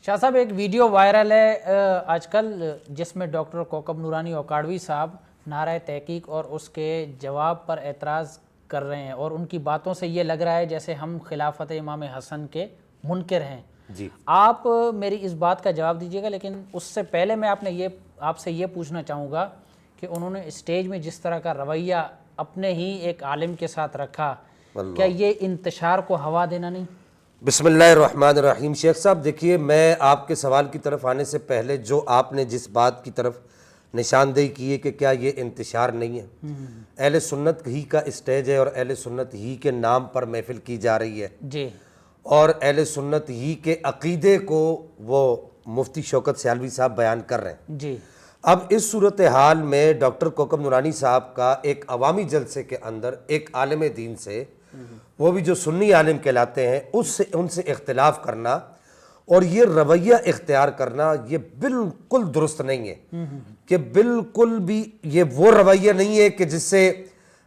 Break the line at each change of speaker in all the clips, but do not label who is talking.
شاہ صاحب ایک video viral ہے آج کل جس میں ڈاکٹر کوکب نورانی اوکاڑوی صاحب نعرہ تحقیق اور اس کے جواب پر اعتراض کر رہے ہیں، اور ان کی باتوں سے یہ لگ رہا ہے جیسے ہم خلافت امام حسن کے منکر ہیں۔
جی
آپ میری اس بات کا جواب دیجیے گا، لیکن اس سے پہلے میں آپ سے یہ پوچھنا چاہوں گا کہ انہوں نے اسٹیج میں جس طرح کا رویہ اپنے ہی ایک عالم کے ساتھ رکھا، کیا یہ انتشار کو ہوا دینا نہیں؟
بسم اللہ الرحمن الرحیم۔ شیخ صاحب دیکھیے، میں آپ کے سوال کی طرف آنے سے پہلے جو آپ نے جس بات کی طرف نشاندہی کی ہے کہ کیا یہ انتشار نہیں ہے، اہل سنت ہی کا اسٹیج ہے اور اہل سنت ہی کے نام پر محفل کی جا رہی ہے،
جی،
اور اہل سنت ہی کے عقیدے کو وہ مفتی شوکت سیالوی صاحب بیان کر رہے ہیں۔
جی،
اب اس صورتحال میں ڈاکٹر کوکب نورانی صاحب کا ایک عوامی جلسے کے اندر ایک عالم دین سے، وہ بھی جو سنی عالم کہلاتے ہیں، ان سے اختلاف کرنا اور یہ رویہ اختیار کرنا یہ بالکل درست نہیں ہے، کہ بالکل بھی یہ وہ رویہ نہیں ہے کہ جس سے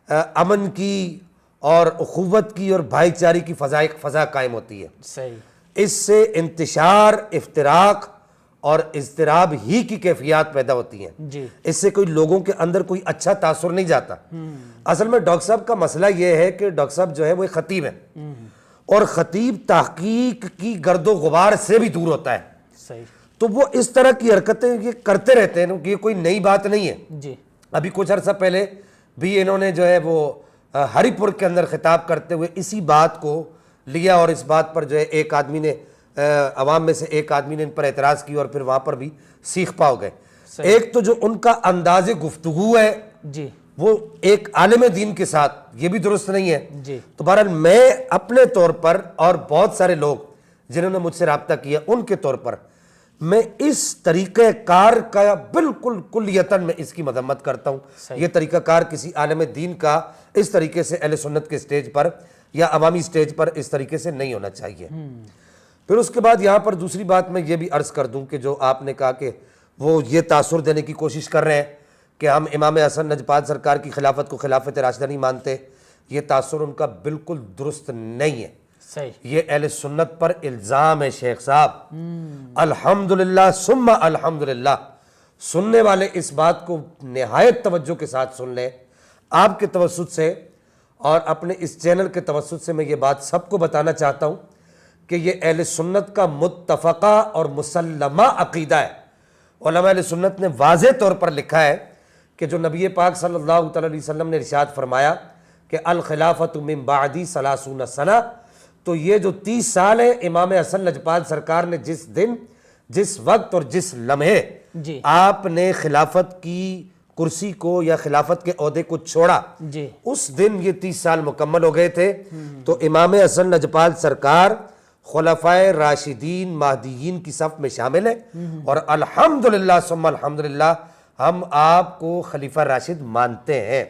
امن کی اور اخوت کی اور بھائی چارے کی فضا قائم ہوتی ہے۔
صحیح۔
اس سے انتشار، افتراق اور اضطراب ہی کی کیفیات پیدا ہوتی ہیں۔
جی،
اس سے کوئی لوگوں کے اندر کوئی اچھا تاثر نہیں جاتا۔ اصل میں ڈاکٹر صاحب کا مسئلہ یہ ہے کہ ڈاکٹر صاحب جو ہے وہ ایک خطیب ہے، اور خطیب تحقیق کی گرد و غبار سے بھی دور ہوتا ہے،
صحیح،
تو وہ اس طرح کی حرکتیں یہ کرتے رہتے ہیں کہ یہ کوئی نئی بات نہیں ہے۔
جی،
ابھی کچھ عرصہ پہلے بھی انہوں نے جو ہے وہ ہری پور کے اندر خطاب کرتے ہوئے اسی بات کو لیا، اور اس بات پر جو ہے ایک آدمی نے، عوام میں سے ایک آدمی نے ان پر اعتراض کی، اور پھر وہاں پر بھی سیخ پا ہو گئے۔ ایک تو جو ان کا انداز گفتگو ہے
جی،
وہ ایک عالم دین کے ساتھ یہ بھی درست نہیں ہے۔
جی،
تو بہرحال میں اپنے طور پر اور بہت سارے لوگ جنہوں نے مجھ سے رابطہ کیا ان کے طور پر میں اس طریقہ کار کا بالکل کلیتاً میں اس کی مذمت کرتا ہوں۔ یہ طریقہ کار کسی عالم دین کا اس طریقے سے اہل سنت کے سٹیج پر یا عوامی سٹیج پر اس طریقے سے نہیں ہونا چاہیے۔ پھر اس کے بعد یہاں پر دوسری بات میں یہ بھی عرض کر دوں کہ جو آپ نے کہا کہ وہ یہ تاثر دینے کی کوشش کر رہے ہیں کہ ہم امام حسن نجپال سرکار کی خلافت کو خلافت راشدہ نہیں مانتے، یہ تاثر ان کا بالکل درست نہیں ہے۔
صحیح،
یہ اہل سنت پر الزام ہے شیخ صاحب۔ الحمدللہ ثم الحمدللہ، سننے والے اس بات کو نہایت توجہ کے ساتھ سن لیں۔ آپ کے توسط سے اور اپنے اس چینل کے توسط سے میں یہ بات سب کو بتانا چاہتا ہوں کہ یہ اہل سنت کا متفقہ اور مسلمہ عقیدہ ہے۔ علماء اہل سنت نے واضح طور پر لکھا ہے کہ جو نبی پاک صلی اللہ علیہ وسلم نے ارشاد فرمایا کہ الخلافت من بعدی 30 سنہ، تو یہ جو 30 سال ہیں امام حسن نجپال سرکار نے جس دن، جس وقت اور جس لمحے
جی،
آپ نے خلافت کی کرسی کو یا خلافت کے عہدے کو چھوڑا،
جی،
اس دن یہ 30 سال مکمل ہو گئے تھے۔ تو امام حسن نجپال سرکار خلفائے راشدین مہدیین کی صف میں شامل ہے، اور الحمدللہ ثم الحمدللہ ہم آپ کو خلیفہ راشد مانتے ہیں۔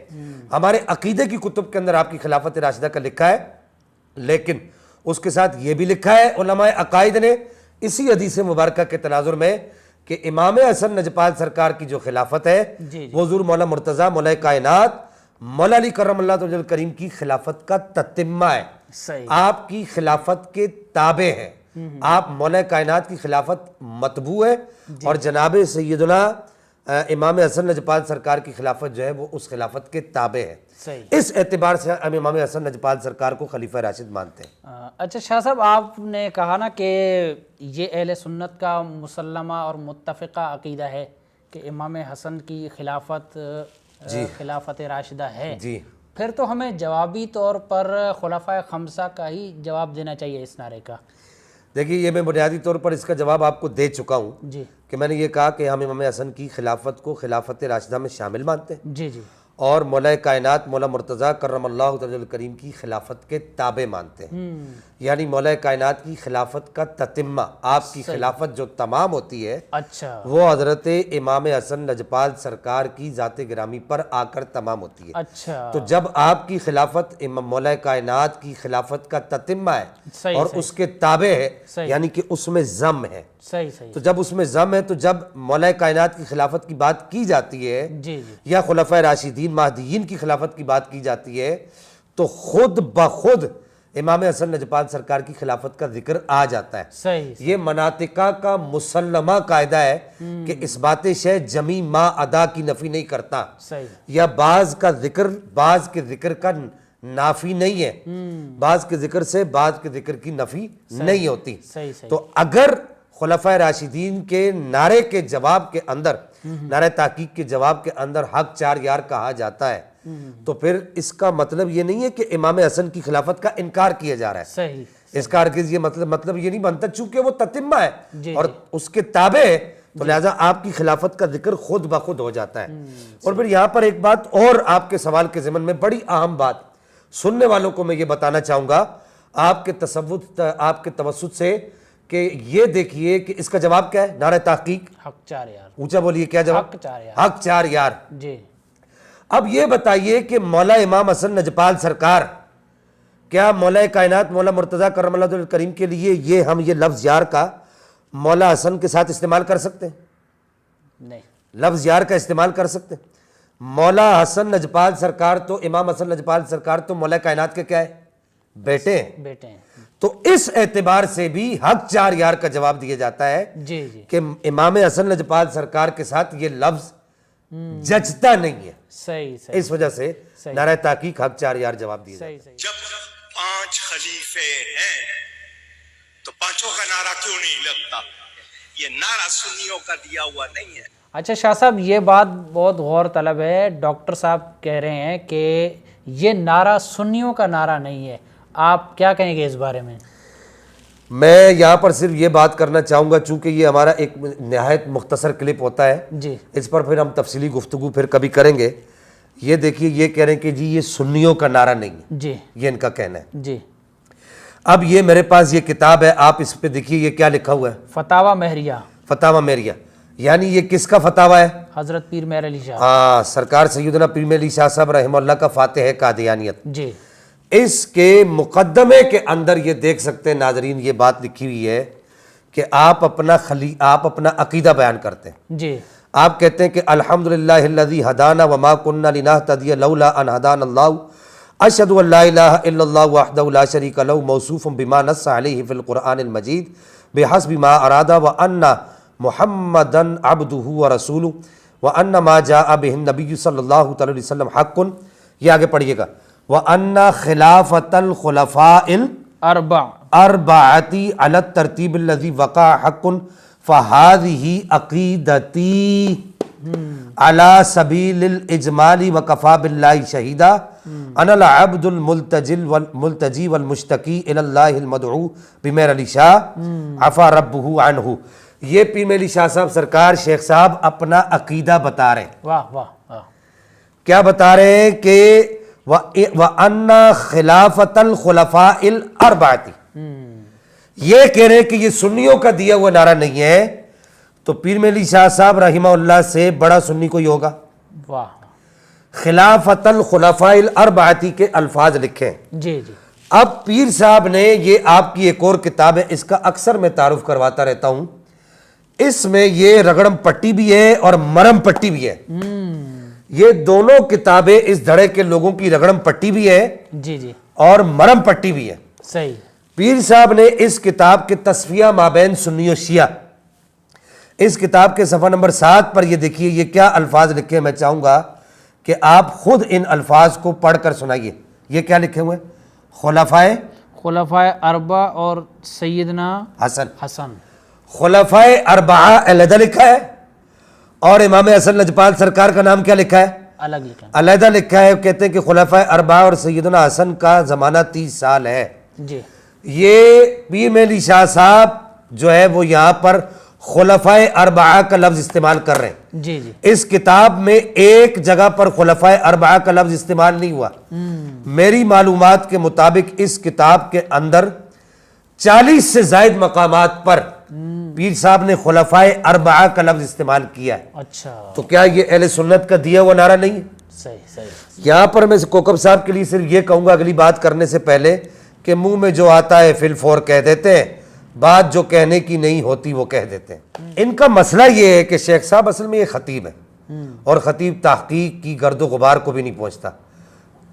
ہمارے عقیدے کی کتب کے اندر آپ کی خلافت راشدہ کا لکھا ہے، لیکن اس کے ساتھ یہ بھی لکھا ہے علماء عقائد نے اسی حدیث مبارکہ کے تناظر میں کہ امام حسن نجپال سرکار کی جو خلافت ہے وہ حضور مولا مرتضیٰ مولا کائنات مولا علی کرم اللہ وجہ کریم کی خلافت کا تتمہ ہے،
صحیح،
آپ کی خلافت کے تابع ہے۔ آپ مولا کائنات کی خلافت مطبوع ہے، اور جناب سیدنا امام حسن نجپال سرکار کی خلافت جو ہے وہ اس خلافت کے تابع ہے۔
صحیح۔
اس اعتبار سے ہم امام حسن نجپال سرکار کو خلیفہ راشد مانتے ہیں۔
اچھا شاہ صاحب، آپ نے کہا نا کہ یہ اہل سنت کا مسلمہ اور متفقہ عقیدہ ہے کہ امام حسن کی خلافت خلافت راشدہ ہے،
جی،
پھر تو ہمیں جوابی طور پر خلفائے خمسہ کا ہی جواب دینا چاہیے اس نعرے کا۔
دیکھیے یہ میں بنیادی طور پر اس کا جواب آپ کو دے چکا ہوں
جی،
کہ میں نے یہ کہا کہ ہم امام حسن کی خلافت کو خلافت راشدہ میں شامل مانتے ہیں،
جی، جی،
اور مولا کائنات مولا مرتضیٰ کرم اللہ وجہ کریم کی خلافت کے تابع مانتے ہیں۔ یعنی مولا کائنات کی خلافت کا تتمہ، آپ کی خلافت جو تمام ہوتی ہے
اچھا،
وہ حضرت امام حسن نجپال سرکار کی ذات گرامی پر آ کر تمام ہوتی ہے۔
اچھا،
تو جب آپ کی خلافت مولا کائنات کی خلافت کا تتمہ ہے
صحیح،
اور اس کے تابع ہے،
صحیح،
یعنی کہ اس میں ضم ہے،
صحیح، صحیح،
تو جب اس میں ضم ہے تو جب مولا کائنات کی خلافت کی بات کی جاتی ہے
جی، جی،
یا خلفائے راشدین مہدیین کی خلافت کی بات کی جاتی ہے تو خود بخود امام حسن نجپال سرکار کی خلافت کا ذکر آ جاتا ہے.
صحیح.
یہ مناطقہ کا مسلمہ قاعدہ ہے کہ اس بات شے جمی ما ادا کی نفی نہیں کرتا,
صحیح.
یا بعض کا ذکر بعض کے ذکر کا نافی نہیں ہے, بعض کے ذکر سے بعض کے ذکر کی نفی نہیں ہوتی.
صحیح صحیح.
تو اگر خلفائے راشدین کے نعرے کے جواب کے اندر, نعرہ تحقیق کے جواب کے اندر حق چار یار کہا جاتا ہے, تو پھر اس کا مطلب یہ نہیں ہے کہ امام حسن کی خلافت کا انکار کیا جا رہا ہے.
صحیح.
اس کا ہرگز یہ مطلب یہ نہیں بنتا, چونکہ وہ تتمہ ہے
جی
اور اس کے تابع ہے, تو لہٰذا آپ کی خلافت کا ذکر خود بخود ہو جاتا ہے. اور پھر یہاں پر ایک بات اور آپ کے سوال کے ضمن میں بڑی اہم بات سننے والوں کو میں یہ بتانا چاہوں گا آپ کے توسط سے, کہ یہ دیکھیے کہ اس کا جواب کیا ہے. نعرہ تحقیق
حق چار یار.
اونچا بولیے, کیا جواب؟
حق چار یار.
حق چار یار.
جی.
اب یہ بتائیے کہ مولا امام حسن نجپال سرکار, کیا مولا کائنات مولا مرتضیٰ کرم اللہ وجہہ الکریم کے لیے یہ لفظ یار کا مولا حسن کے ساتھ استعمال کر سکتے ہیں؟
نہیں.
لفظ یار کا استعمال کر سکتے ہیں؟ مولا حسن نجپال سرکار تو, امام حسن نجپال سرکار تو مولا کائنات کے کیا ہے؟ بیٹے ہیں.
بیٹے ہیں.
تو اس اعتبار سے بھی حق چار یار کا جواب دیا جاتا ہے
جی جی.
کہ امام حسن نجپال سرکار کے ساتھ یہ لفظ جچتا نہیں ہے.
صحیح صحیح.
اس وجہ سے نعرہ تحقیق حق چار یار جواب دیا جاتا ہے.
صحیح.
جب 5 خلیفے ہیں تو پانچوں کا نعرہ کیوں نہیں لگتا؟ یہ نعرہ سنیوں کا دیا ہوا نہیں ہے.
اچھا شاہ صاحب, یہ بات بہت غور طلب ہے. ڈاکٹر صاحب کہہ رہے ہیں کہ یہ نعرہ سنیوں کا نعرہ نہیں ہے, آپ کیا کہیں گے اس بارے میں؟
میں یہاں پر صرف یہ بات کرنا چاہوں گا, چونکہ یہ ہمارا ایک نہایت مختصر کلپ ہوتا ہے,
جی.
اس پر پھر ہم تفصیلی گفتگو پھر کبھی کریں گے. یہ دیکھیے, یہ کہہ رہے ہیں کہ جی یہ سنیوں کا نعرہ نہیں ہے,
جی.
یہ ان کا کہنا ہے.
جی.
اب یہ میرے پاس یہ کتاب ہے, آپ اس پہ دیکھیے یہ کیا لکھا ہوا ہے,
فتاوی مہریہ.
فتاوی مہریہ, یعنی یہ کس کا فتاوی ہے؟
حضرت پیر مہر علی شاہ.
ہاں, سرکار سیدنا پیر مہر علی شاہ صاحب رحمہ اللہ کا فاتح ہے قادیانیت.
جی.
اس کے مقدمے کے اندر یہ دیکھ سکتے ہیں ناظرین, یہ بات لکھی ہوئی ہے کہ آپ اپنا عقیدہ بیان کرتے ہیں.
جی.
آپ کہتے ہیں کہ الحمدللہ الذی ہدانا وما کننا لنہتدی لولا ان ہدانا اللہ, اشہد ان لا الہ الا اللہ وحدہ لا شریک لہ, موصوف بما نص علیہ فی القرآن المجید بحسب ما اراد وان محمدا عبدہ ورسولہ وان ما جاء بہ النبی صلی اللہ علیہ وسلم حق. یہ آگے پڑھیے گا, وَأَنَّ خِلَافَةَ الْخُلَفَاءِ الْأَرْبَعَةِ عَلَى التَّرْتِيبِ الَّذِي وَقَعَ حَقٌّ فَهَذِهِ عَقِيدَتِي عَلَى سَبِيلِ الْإِجْمَالِ وَكَفَى بِاللَّهِ شَهِيدًا أَنَا الْعَبْدُ الْمُلْتَجِي وَالْمُشْتَكِي إِلَى اللَّهِ الْمَدْعُو بِمِهْرِ علی شاہ عفا ربہ عنہ. یہ پیر مہر علی شاہ صاحب سرکار شیخ صاحب اپنا عقیدہ بتا رہے ہیں.
واہ واہ واہ.
کیا بتا رہے ہیں کہ وَأَنَّ خِلَافَةَ الْخُلَفَاءِ الْأَرْبَعَةِ, یہ کہہ رہے ہیں کہ یہ سنیوں کا دیا ہوا نعرہ نہیں ہے. تو پیر مہر علی شاہ صاحب رحمہ اللہ سے بڑا سنی کوئی ہوگا؟
واہ.
خلافۃ الخلفاء الاربعۃ کے الفاظ لکھے ہیں.
جی جی.
اب پیر صاحب نے یہ آپ کی ایک اور کتاب ہے, اس کا اکثر میں تعارف کرواتا رہتا ہوں, اس میں یہ رگڑم پٹی بھی ہے اور مرم پٹی بھی ہے. یہ دونوں کتابیں اس دھڑے کے لوگوں کی رگڑم پٹی بھی ہے,
جی جی,
اور مرم پٹی بھی ہے.
صحیح.
پیر صاحب نے اس کتاب کے تصفیہ مابین سنی و شیعہ, اس کتاب کے صفحہ نمبر 7 پر یہ دیکھیے یہ کیا الفاظ لکھے. میں چاہوں گا کہ آپ خود ان الفاظ کو پڑھ کر سنائیے. یہ کیا لکھے ہوئے؟
خلفائے اربع اور سیدنا حسن.
خلفائے اربعہ علیحدہ لکھا ہے, اور امام حسن نجپال سرکار کا نام کیا لکھا ہے؟
الگ لکھا ہے,
علیحدہ لکھا ہے. کہتے ہیں کہ خلفائے اربعہ اور سیدنا حسن کا زمانہ 30 سال ہے.
جی.
یہ پیر مہر علی شاہ صاحب جو ہے وہ یہاں پر خلفائے اربعہ کا لفظ استعمال کر رہے ہیں.
جی جی.
اس کتاب میں ایک جگہ پر خلفائے اربعہ کا لفظ استعمال نہیں ہوا. میری معلومات کے مطابق اس کتاب کے اندر 40 سے زائد مقامات پر پیر صاحب نے خلفائے اربعہ کا لفظ استعمال کیا ہے.
اچھا.
تو کیا یہ اہل سنت کا دیا ہوا نعرہ نہیں ہے؟
صحیح صحیح.
یہاں پر میں کوکب صاحب کے لیے صرف یہ کہوں گا اگلی بات کرنے سے پہلے کہ منہ میں جو آتا ہے فی الفور کہہ دیتے ہیں, بات جو کہنے کی نہیں ہوتی وہ کہہ دیتے ہیں. ان کا مسئلہ یہ ہے کہ شیخ صاحب اصل میں یہ خطیب ہے, اور خطیب تحقیق کی گرد و غبار کو بھی نہیں پہنچتا.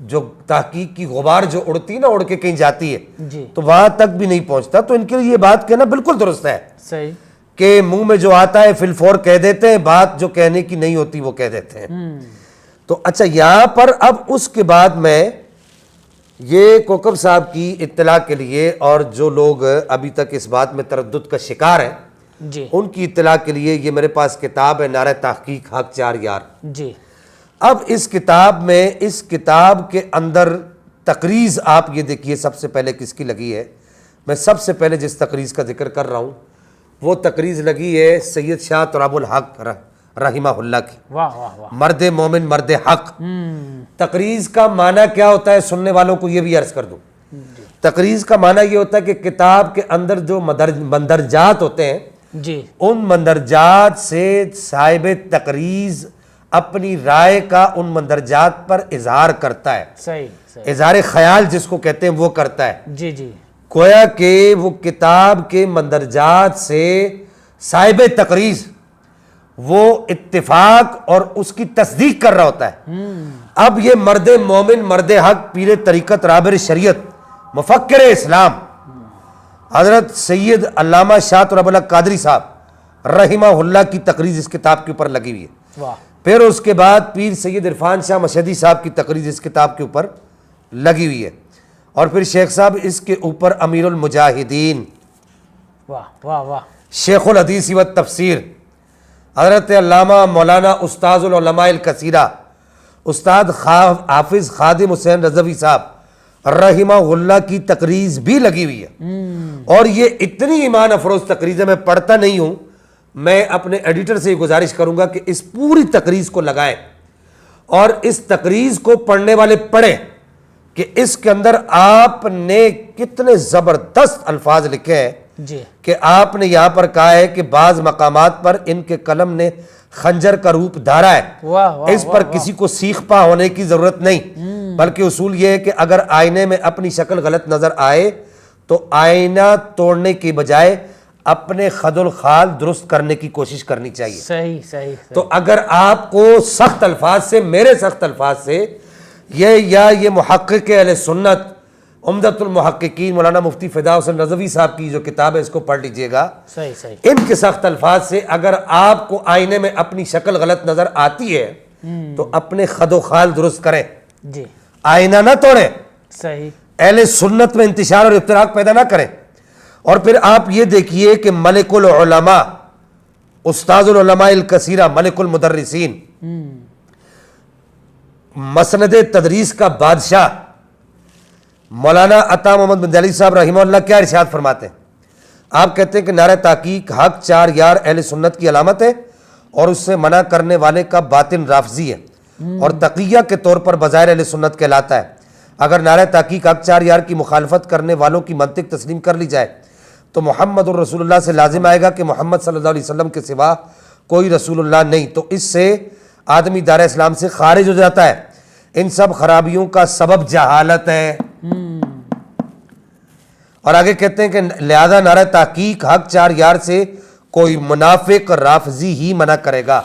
جو تحقیق کی غبار جو اڑتی نا، اڑ کے کہیں جاتی ہے
جی
تو وہاں تک بھی نہیں پہنچتا. تو ان کے لیے یہ بات کہنا بالکل درست ہے
صحیح.
کہ منہ میں جو آتا ہے فی الفور کہہ دیتے ہیں، بات جو کہنے کی نہیں ہوتی وہ کہہ دیتے ہیں. تو اچھا یہاں پر اب اس کے بعد میں یہ کوکب صاحب کی اطلاع کے لیے، اور جو لوگ ابھی تک اس بات میں تردد کا شکار ہیں
جی
ان کی اطلاع کے لیے، یہ میرے پاس کتاب ہے نعرہ تحقیق حق چار یار.
جی
اب اس کتاب میں، اس کتاب کے اندر تقریض آپ یہ دیکھیے سب سے پہلے کس کی لگی ہے. میں سب سے پہلے جس تقریض کا ذکر کر رہا ہوں وہ تقریض لگی ہے سید شاہ تراب الحق رحمہ اللہ کی.
واہ واہ واہ.
مرد مومن مرد حق. تقریض کا معنی کیا ہوتا ہے سننے والوں کو یہ بھی عرض کر دوں. تقریض کا معنی یہ ہوتا ہے کہ کتاب کے اندر جو مندرجات ہوتے ہیں
جی
ان مندرجات سے صاحب تقریض اپنی رائے کا ان مندرجات پر اظہار کرتا ہے.
صحیح صحیح.
اظہار خیال جس کو کہتے ہیں وہ کرتا ہے.
جی جی
گویا کہ وہ کتاب کے مندرجات سے صاحب تقریض وہ اتفاق اور اس کی تصدیق کر رہا ہوتا ہے. اب یہ مرد مومن مرد حق پیر طریقت رابر شریعت مفکر اسلام حضرت سید علامہ شاہ تراب الحق قادری صاحب رحمہ اللہ کی تقریض اس کتاب کے اوپر لگی ہوئی ہے.
واہ.
پھر اس کے بعد پیر سید عرفان شاہ مشہدی صاحب کی تقریض اس کتاب کے اوپر لگی ہوئی ہے. اور پھر شیخ صاحب اس کے اوپر امیر المجاہدین
واہ واہ واہ.
شیخ الحدیث و تفسیر حضرت علامہ مولانا استاذ العلماء الکثیرہ استاد حافظ خادم حسین رضوی صاحب رحمہ اللہ کی تقریض بھی لگی ہوئی ہے. اور یہ اتنی ایمان افروز تقریض ہے، میں پڑھتا نہیں ہوں، میں اپنے ایڈیٹر سے یہ گزارش کروں گا کہ اس پوری تقریض کو لگائیں اور اس تقریض کو پڑھنے والے پڑھیں کہ اس کے اندر آپ نے کتنے زبردست الفاظ لکھے ہیں.
جی
کہ آپ نے یہاں پر کہا ہے کہ بعض مقامات پر ان کے قلم نے خنجر کا روپ دھارا ہے.
واہ واہ.
اس پر کسی کو سیخ پا ہونے کی ضرورت نہیں، بلکہ اصول یہ ہے کہ اگر آئینے میں اپنی شکل غلط نظر آئے تو آئینہ توڑنے کی بجائے اپنے خد الخال درست کرنے کی کوشش کرنی چاہیے.
صحیح صحیح.
تو اگر آپ کو سخت الفاظ سے، میرے سخت الفاظ سے، یہ محقق اہل سنت عمدۃ المحققین مولانا مفتی فدا حسین رضوی صاحب کی جو کتاب ہے اس کو پڑھ لیجئے گا.
صحیح صحیح.
ان کے سخت الفاظ سے اگر آپ کو آئینے میں اپنی شکل غلط نظر آتی ہے تو اپنے خد و خال درست کریں،
جی
آئینہ نہ توڑیں،
صحیح.
اہل سنت میں انتشار اور افتراق پیدا نہ کریں. اور پھر آپ یہ دیکھیے کہ ملک العلماء استاذ العلماء الکثیرہ ملک المدرسین مسند تدریس کا بادشاہ مولانا عطا محمد بندیالی صاحب رحمہ اللہ کیا ارشاد فرماتے ہیں؟ آپ کہتے ہیں کہ نعرہ تحقیق حق چار یار اہل سنت کی علامت ہے اور اس سے منع کرنے والے کا باطن رافضی ہے اور تقیہ کے طور پر بظاہر اہل سنت کہلاتا ہے. اگر نعرہ تحقیق حق چار یار کی مخالفت کرنے والوں کی منطق تسلیم کر لی جائے تو محمد الرسول اللہ سے لازم آئے گا کہ محمد صلی اللہ علیہ وسلم کے سوا کوئی رسول اللہ نہیں، تو اس سے آدمی دار اسلام سے خارج ہو جاتا ہے. ان سب خرابیوں کا سبب جہالت ہے. اور آگے کہتے ہیں کہ لہذا نعرہ تحقیق حق چار یار سے کوئی منافق رافضی ہی منع کرے گا،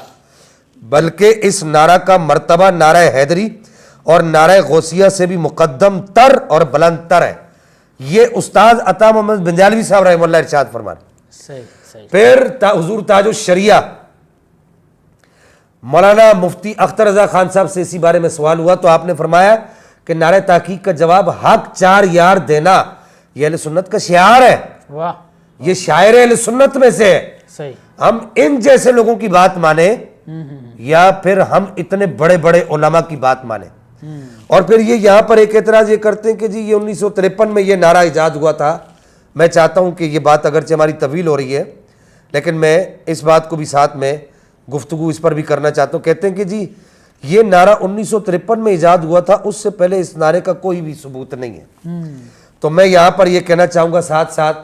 بلکہ اس نعرہ کا مرتبہ نعرہ حیدری اور نعرہ غوثیہ سے بھی مقدم تر اور بلند تر ہے. یہ استاد عطا محمد بندیالوی صاحب رحمہ اللہ ارشاد فرماتے.
صحیح صحیح.
پھر حضور تاج الشریعہ مولانا مفتی اختر رضا خان صاحب سے اسی بارے میں سوال ہوا تو آپ نے فرمایا کہ نعرہ تحقیق کا جواب حق چار یار دینا یہ اہل سنت کا شعار ہے،
واہ.
یہ شاعر اہل سنت میں سے ہے.
صحیح.
ہم ان جیسے لوگوں کی بات مانیں یا پھر ہم اتنے بڑے بڑے علماء کی بات مانیں. اور پھر یہ یہاں پر ایک اعتراض یہ کرتے ہیں کہ جی یہ 1953 میں یہ نعرہ ایجاد ہوا تھا. میں چاہتا ہوں کہ یہ بات اگرچہ ہماری طویل ہو رہی ہے لیکن میں اس بات کو بھی ساتھ میں گفتگو اس پر بھی کرنا چاہتا ہوں. کہتے ہیں کہ جی یہ نعرہ 1953 میں ایجاد ہوا تھا، اس سے پہلے اس نعرے کا کوئی بھی ثبوت نہیں ہے. تو میں یہاں پر یہ کہنا چاہوں گا ساتھ ساتھ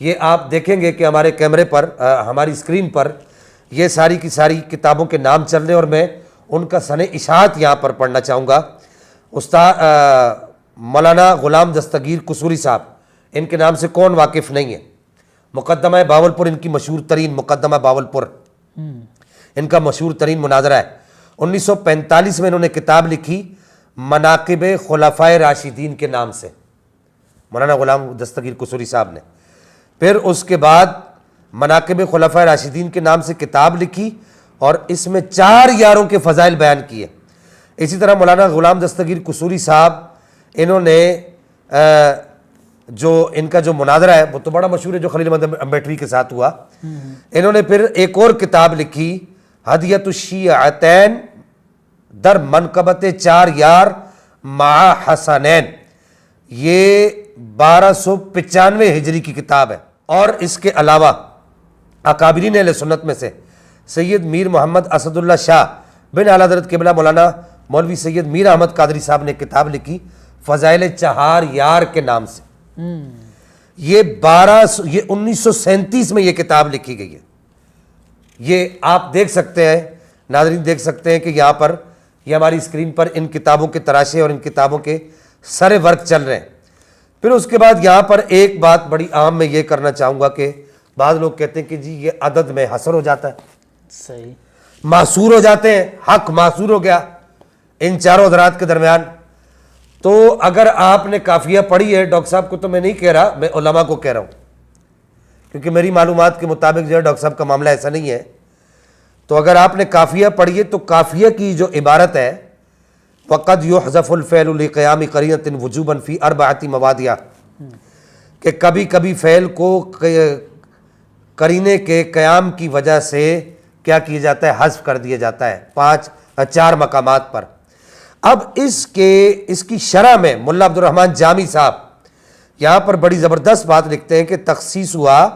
یہ آپ دیکھیں گے کہ ہمارے کیمرے پر ہماری اسکرین پر یہ ساری کی ساری کتابوں کے نام چل رہے ہیں اور میں ان کا سن اشاعت یہاں پر پڑھنا چاہوں گا. استاد مولانا غلام دستگیر قصوری صاحب، ان کے نام سے کون واقف نہیں ہے؟ مقدمہ باولپور ان کی مشہور ترین مقدمہ باولپور ان کا مشہور ترین مناظرہ ہے. 1945 میں انہوں نے کتاب لکھی مناقب خلفائے راشدین کے نام سے، مولانا غلام دستگیر قصوری صاحب نے. پھر اس کے بعد مناقب خلفائے راشدین کے نام سے کتاب لکھی اور اس میں 4 یاروں کے فضائل بیان کیے. اسی طرح مولانا غلام دستگیر قصوری صاحب انہوں نے جو ان کا جو مناظرہ ہے وہ تو بڑا مشہور ہے جو خلیل احمد امبیٹوی کے ساتھ ہوا. انہوں نے پھر ایک اور کتاب لکھی ہدیۃ الشیعتین در منقبت 4 یار مع حسنین، یہ 1295 ہجری کی کتاب ہے. اور اس کے علاوہ اکابرین اہل سنت میں سے سید میر محمد اسد اللہ شاہ بن اعلیٰ حضرت قبلہ مولانا مولوی سید میر احمد قادری صاحب نے کتاب لکھی فضائل 4 یار کے نام سے. یہ 1937 میں یہ کتاب لکھی گئی ہے. یہ آپ دیکھ سکتے ہیں، ناظرین دیکھ سکتے ہیں کہ یہاں پر یہ ہماری اسکرین پر ان کتابوں کے تراشے اور ان کتابوں کے سارے ورک چل رہے ہیں. پھر اس کے بعد یہاں پر ایک بات بڑی عام میں یہ کرنا چاہوں گا کہ بعض لوگ کہتے ہیں کہ جی یہ عدد میں حصر ہو جاتا ہے،
صحیح،
معصور ہو جاتے ہیں، حق معصور ہو گیا ان چاروں حضرات کے درمیان. تو اگر آپ نے کافیہ پڑھی ہے، ڈاکٹر صاحب کو تو میں نہیں کہہ رہا، میں علماء کو کہہ رہا ہوں، کیونکہ میری معلومات کے مطابق جو ہے ڈاکٹر صاحب کا معاملہ ایسا نہیں ہے. تو اگر آپ نے کافیہ پڑھی ہے تو کافیہ کی جو عبارت ہے وَقَدْ يُحْذَفُ الْفِعْلُ لِقِيَامِ قَرِينَةٍ وُجُوبًا فِي 4 مواضع، کہ کبھی کبھی فعل کو قرینے کے قیام کی وجہ سے کیا کیا جاتا ہے، حذف کر دیا جاتا ہے 4 مقامات پر. اب اس کی شرح میں ملا عبد الرحمن جامی صاحب یہاں پر بڑی زبردست بات لکھتے ہیں کہ تخصیص ہوا،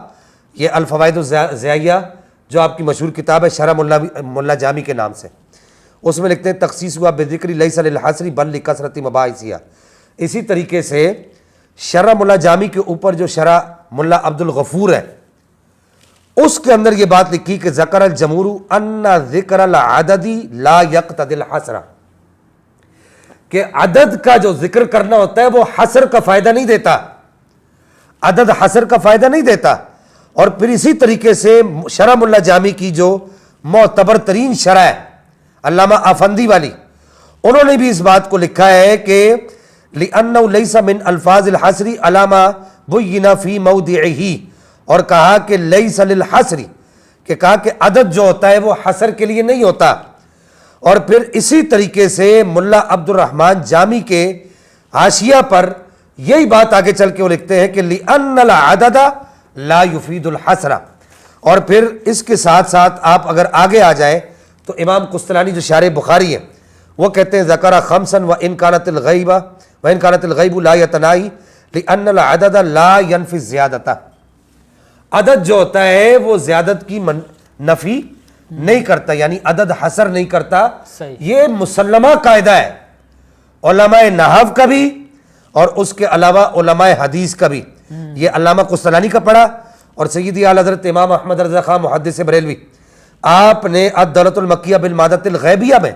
یہ الفوائد الزیائیہ جو آپ کی مشہور کتاب ہے شرح ملا جامی کے نام سے، اس میں لکھتے ہیں تخصیص ہوا بذکر لیس للحصر بل لکثرت مباحثہ. اسی طریقے سے شرح ملا جامی کے اوپر جو شرح ملا عبد الغفور ہے اس کے اندر یہ بات لکھی کہ ذکر الجمہور ان ذکر العدد لا یقتضی الحصر، کہ عدد کا جو ذکر کرنا ہوتا ہے وہ حصر کا فائدہ نہیں دیتا، عدد حصر کا فائدہ نہیں دیتا. اور پھر اسی طریقے سے شرح ملا جامی کی جو معتبر ترین شرح ہے علامہ آفندی والی، انہوں نے بھی اس بات کو لکھا ہے کہ لِأَنَّهُ لَيْسَ مِنْ أَلْفَاظِ الْحَصْرِ عَلَى مَا بُيِّنَ فِي مَوْضِعِهِ، اور کہا کہ لیس للحصر، کہ کہا کہ عدد جو ہوتا ہے وہ حصر کے لیے نہیں ہوتا. اور پھر اسی طریقے سے ملا عبد الرحمن جامی کے حاشیہ پر یہی بات آگے چل کے وہ لکھتے ہیں کہ لِأَنَّ الْعَدَدَ لَا يُفِيدُ الْحَصْرَ. اور پھر اس کے ساتھ ساتھ آپ اگر آگے آ جائیں تو امام قسطلانی جو شارح بخاری ہے وہ کہتے ہیں ذکر خمسا وَإِنْ كَانَتِ الْغَيْبُ لَا يَتَنَاهِي لِأَنَّ الْعَدَدَ لَا يَنْفِي الزِّيَادَةَ. عدد جو ہوتا ہے وہ زیادت کی نفی نہیں کرتا، یعنی عدد حصر نہیں کرتا. یہ مسلمہ قاعدہ ہے علماء نحو کا بھی اور اس کے علاوہ علماء حدیث کا بھی. یہ علامہ قسطلانی کا پڑھا اور سیدی اعلیٰ حضرت امام احمد رضا خان محدث بریلوی آپ نے الدولۃ المکیہ بالمادۃ الغیبیہ میں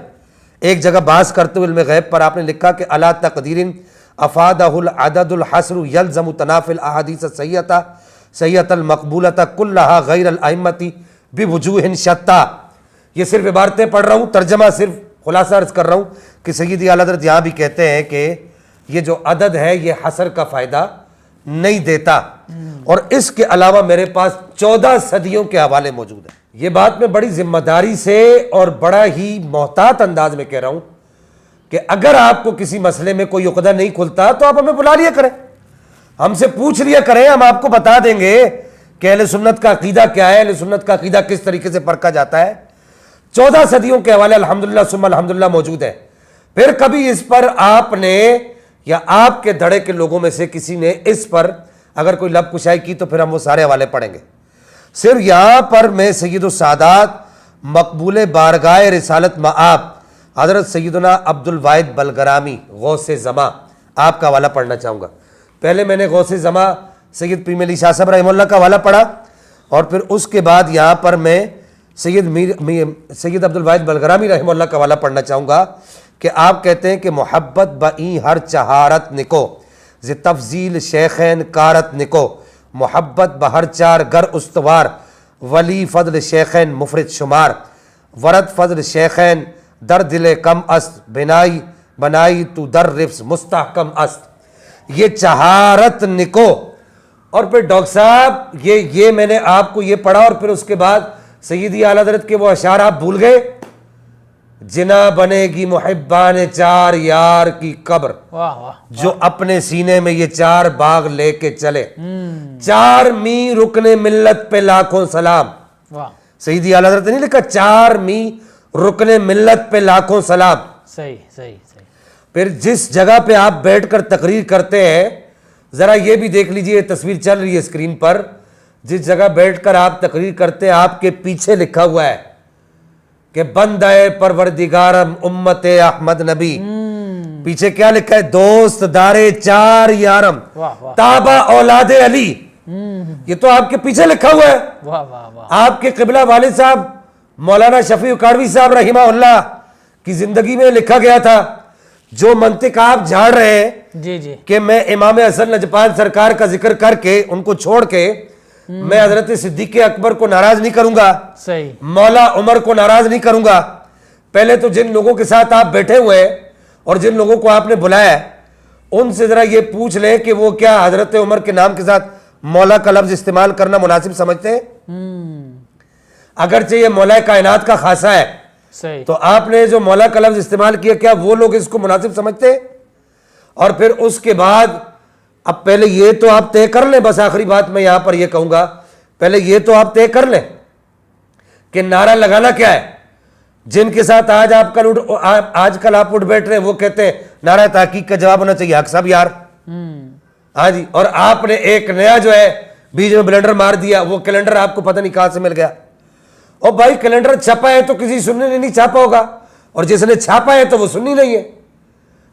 ایک جگہ بحث کرتے ہوئے علم غیب پر آپ نے لکھا کہ علی تقدیر افادہ العدد الحصر یلزم تنافی الاحادیث صحیحۃ المقبولۃ کلہا غیر الائمۃ بوجوہ شتیٰ. یہ صرف عبارتیں پڑھ رہا ہوں، ترجمہ صرف خلاصہ عرض کر رہا ہوں کہ سیدی اعلیٰ حضرت یہاں بھی کہتے ہیں کہ یہ جو عدد ہے یہ حصر کا فائدہ نہیں دیتا. اور اس کے علاوہ میرے پاس 14 صدیوں کے حوالے موجود ہیں. یہ بات میں بڑی ذمہ داری سے اور بڑا ہی محتاط انداز میں کہہ رہا ہوں کہ اگر آپ کو کسی مسئلے میں کوئی عقدہ نہیں کھلتا تو آپ ہمیں بلا لیا کریں، ہم سے پوچھ لیا کریں، ہم آپ کو بتا دیں گے کہ اہل سنت کا عقیدہ کیا ہے، اہل سنت کا عقیدہ کس طریقے سے پرکھا جاتا ہے. 14 صدیوں کے حوالے الحمدللہ ثم الحمدللہ موجود ہے. پھر کبھی اس پر آپ نے یا آپ کے دھڑے کے لوگوں میں سے کسی نے اس پر اگر کوئی لب کشائی کی تو پھر ہم وہ سارے حوالے پڑھیں گے. صرف یہاں پر میں سید السادات مقبول بارگاہ رسالت مآب حضرت سیدنا عبد الواحد بلگرامی غوث زماں آپ کا حوالہ پڑھنا چاہوں گا. پہلے میں نے غوث زماں سید پیر علی شاہ صاحب رحمہ اللہ کا حوالہ پڑھا اور پھر اس کے بعد یہاں پر میں سید عبد الواحد بلگرامی رحمہ اللہ کا حوالہ پڑھنا چاہوں گا کہ آپ کہتے ہیں کہ محبت بئی ہر چہارت نکو ز تفضیل شیخین کارت نکو، محبت بہر چار گر استوار ولی فضل شیخین مفرد شمار، ورد فضل شیخین در دل کم است بنائی بنائی تو در رفس مستحکم است، یہ چہارت نکو. اور پھر ڈاکٹر صاحب یہ میں نے آپ کو یہ پڑھا اور پھر اس کے بعد سیدی اعلیٰ حضرت کے وہ اشعار آپ بھول گئے. جنا بنے گی محبان چار یار کی قبر،
واہ واہ،
جو اپنے سینے میں یہ چار باغ لے کے چلے. چار می رکن ملت پہ لاکھوں سلام.
واہ،
سیدی اعلیٰ حضرت نے نہیں لکھا چار می رکن ملت پہ لاکھوں سلام.
صحیح صحیح صحیح.
پھر جس جگہ پہ آپ بیٹھ کر تقریر کرتے ہیں، ذرا یہ بھی دیکھ لیجئے، یہ تصویر چل رہی ہے اسکرین پر، جس جگہ بیٹھ کر آپ تقریر کرتے ہیں آپ کے پیچھے لکھا ہوا ہے کہ بندہ پروردگارم امت احمد نبی. پیچھے کیا لکھا ہے؟ دوست دارے چار یارم
واہ واہ
تابا اولاد علی. یہ تو آپ کے پیچھے لکھا ہوا ہے.
واہ واہ واہ.
آپ کے قبلہ والد صاحب مولانا شفیع اکاڑوی صاحب رحمہ اللہ کی زندگی میں لکھا گیا تھا. جو منطق آپ جھاڑ رہے ہیں
جی جی،
کہ میں امام حسن نجپال سرکار کا ذکر کر کے ان کو چھوڑ کے میں حضرت صدیق اکبر کو ناراض نہیں کروں گا،
صحیح،
مولا عمر کو ناراض نہیں کروں گا. پہلے تو جن لوگوں کے ساتھ آپ بیٹھے ہوئے ہیں اور جن لوگوں کو آپ نے بلایا ہے ان سے ذرا یہ پوچھ لیں کہ وہ کیا حضرت عمر کے نام کے ساتھ مولا کا لفظ استعمال کرنا مناسب سمجھتے ہیں؟ اگرچہ یہ مولا کائنات کا خاصہ ہے،
صحیح،
تو آپ نے جو مولا کا لفظ استعمال کیا، کیا وہ لوگ اس کو مناسب سمجھتے ہیں؟ اور پھر اس کے بعد اب پہلے یہ تو آپ طے کر لیں، بس آخری بات میں یہاں پر یہ کہوں گا، پہلے یہ تو آپ طے کر لیں کہ نعرہ لگانا کیا ہے. جن کے ساتھ آج کل آپ اٹھ بیٹھ رہے ہیں وہ کہتے ہیں نعرہ تحقیق کا جواب ہونا چاہیے حق صاحب یار. ہاں جی، اور آپ نے ایک نیا جو ہے بیچ میں بلنڈر مار دیا، وہ کیلنڈر آپ کو پتہ نہیں کہاں سے مل گیا. اور بھائی کیلنڈر چھپا ہے تو کسی سنی نے نہیں چھاپا ہوگا، اور جس نے چھاپا ہے تو وہ سنی نہیں ہے.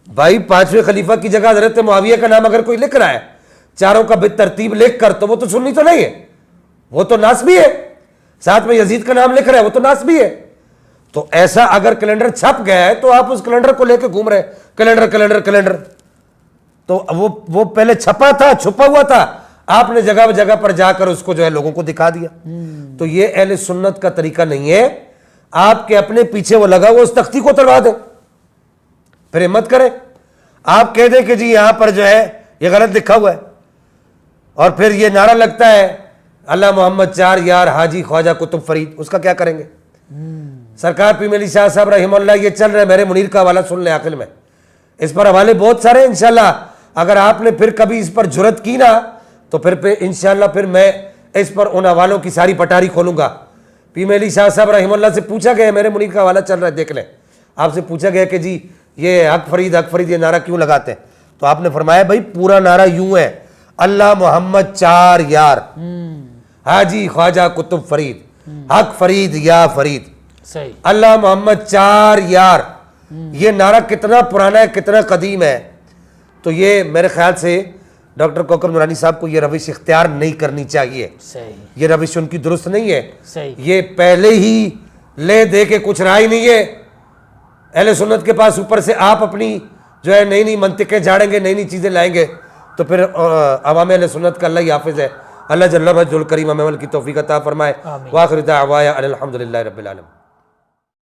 بھائی پانچویں خلیفہ کی جگہ حضرت معاویہ کا نام اگر کوئی لکھ رہا ہے چاروں کا بالترتیب لکھ کر، تو وہ تو سنی تو نہیں ہے، وہ تو ناسبی ہے. ساتھ میں یزید کا نام لکھ رہا ہے، وہ تو ناسبی ہے. تو ایسا اگر کیلنڈر چھپ گیا ہے تو آپ اس کیلنڈر کو لے کے گھوم رہے کیلنڈر کیلنڈر کیلنڈر. تو وہ پہلے چھپا تھا، چھپا ہوا تھا، آپ نے جگہ جگہ پر جا کر اس کو جو ہے لوگوں کو دکھا دیا. تو یہ اہل سنت کا طریقہ نہیں ہے. آپ کے اپنے پیچھے وہ لگا ہوا اس تختی کو تڑوا دیں، پھر ہمت کریں. آپ کہہ دیں کہ جی یہاں پر جو ہے یہ غلط لکھا ہوا ہے، اور پھر یہ نعرہ لگتا ہے اللہ محمد چار یار حاجی خواجہ قطب فرید، اس کا کیا کریں گے؟ سرکار پیر علی شاہ صاحب رحمہ اللہ یہ چل رہا ہے، میرے منیر کا حوالہ سن لیں عقل میں، اس پر حوالے بہت سارے ہیں انشاءاللہ. اگر آپ نے پھر کبھی اس پر جرت کی نا تو پھر انشاءاللہ پھر میں اس پر ان حوالوں کی ساری پٹاری کھولوں گا. پیر علی شاہ صاحب رحمہ اللہ سے پوچھا گیا، میرے منیر کا حوالہ چل رہا ہے دیکھ لیں، آپ سے پوچھا گیا کہ جی یہ حق فرید یہ نعرہ کیوں لگاتے ہیں؟ تو آپ نے فرمایا بھائی پورا نعرہ یوں ہے، اللہ محمد چار یار حاجی خواجہ قطب فرید حق فرید یا فرید.
صحیح،
اللہ محمد چار یار. یہ نعرہ کتنا پرانا ہے، کتنا قدیم ہے. تو یہ میرے خیال سے ڈاکٹر کوکب نورانی صاحب کو یہ روش اختیار نہیں کرنی چاہیے.
صحیح،
یہ روش ان کی درست نہیں ہے.
صحیح،
یہ پہلے ہی لے دے کے کچھ رائے نہیں ہے. اہل سنت کے پاس اوپر سے آپ اپنی جو ہے نئی نئی منطقیں جھاڑیں گے، نئی نئی چیزیں لائیں گے، تو پھر عوام اہل سنت کا اللہ ہی حافظ ہے. اللہ جل وعلا الکریم ہمیں عمل کی توفیق عطا فرمائے.
آمین.
وآخر دعوانا ان الحمد للہ رب العالمین.